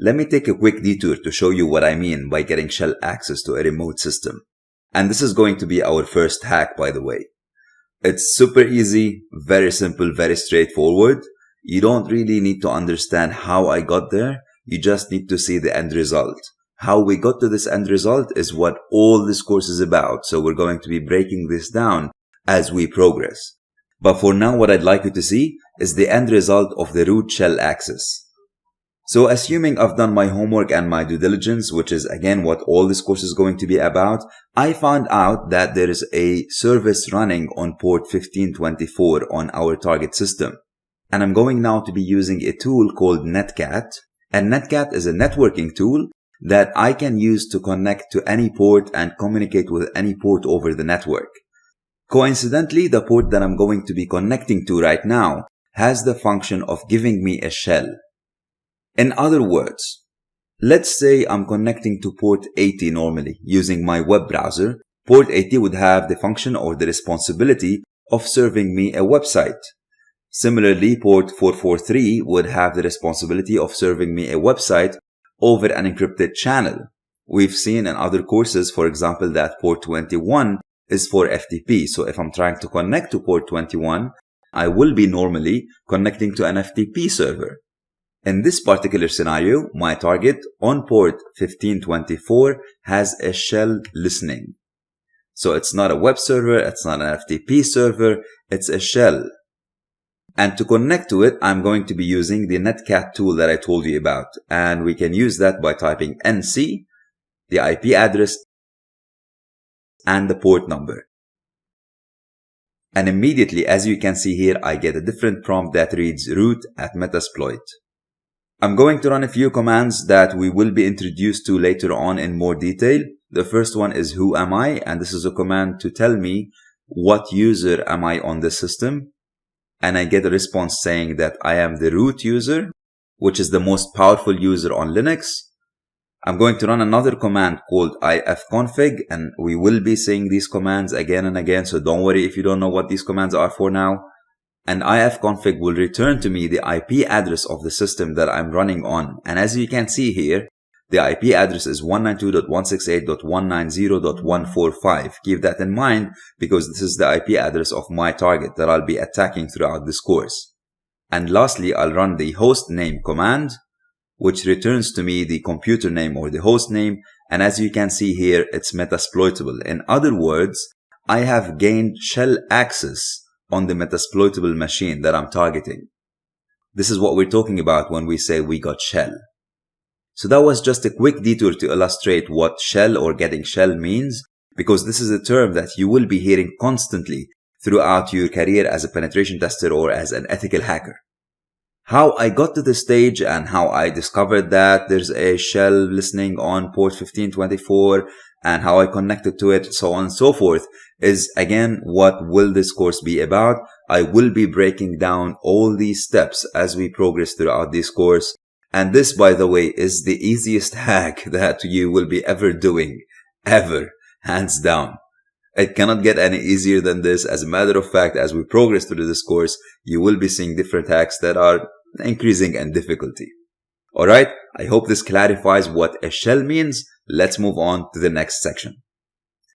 let me take a quick detour to show you what I mean by getting shell access to a remote system. And this is going to be our first hack, by the way. It's super easy, very simple, very straightforward. You don't really need to understand how I got there. You just need to see the end result. How we got to this end result is what all this course is about. So we're going to be breaking this down as we progress. But for now, what I'd like you to see is the end result of the root shell access. So assuming I've done my homework and my due diligence, which is again what all this course is going to be about, I found out that there is a service running on port 1524 on our target system. And I'm going now to be using a tool called Netcat. And Netcat is a networking tool that I can use to connect to any port and communicate with any port over the network. Coincidentally, the port that I'm going to be connecting to right now has the function of giving me a shell. In other words, let's say I'm connecting to port 80 normally using my web browser. Port 80 would have the function or the responsibility of serving me a website. Similarly, port 443 would have the responsibility of serving me a website over an encrypted channel. We've seen in other courses, for example, that port 21 is for FTP. So if I'm trying to connect to port 21, I will be normally connecting to an FTP server. In this particular scenario, my target on port 1524 has a shell listening. So it's not a web server, it's not an FTP server, it's a shell. And to connect to it, I'm going to be using the Netcat tool that I told you about. And we can use that by typing NC, the IP address, and the port number. And immediately, as you can see here, I get a different prompt that reads root at Metasploit. I'm going to run a few commands that we will be introduced to later on in more detail. The first one is who am I? And this is a command to tell me what user am I on the system. And I get a response saying that I am the root user, which is the most powerful user on Linux. I'm going to run another command called ifconfig, and we will be saying these commands again and again, so don't worry if you don't know what these commands are for now. And ifconfig will return to me the IP address of the system that I'm running on. And as you can see here, the IP address is 192.168.190.145. Keep that in mind because this is the IP address of my target that I'll be attacking throughout this course. And lastly, I'll run the host name command, which returns to me the computer name or the host name. And as you can see here, it's Metasploitable. In other words, I have gained shell access on the Metasploitable machine that I'm targeting. This is what we're talking about when we say we got shell. So that was just a quick detour to illustrate what shell or getting shell means, because this is a term that you will be hearing constantly throughout your career as a penetration tester or as an ethical hacker. How I got to this stage and how I discovered that there's a shell listening on port 1524 and how I connected to it, so on and so forth, is again what will this course be about. I will be breaking down all these steps as we progress throughout this course. And this, by the way, is the easiest hack that you will be ever doing, ever, hands down. It cannot get any easier than this. As a matter of fact, as we progress through this course, you will be seeing different hacks that are increasing in difficulty. Alright, I hope this clarifies what a shell means. Let's move on to the next section.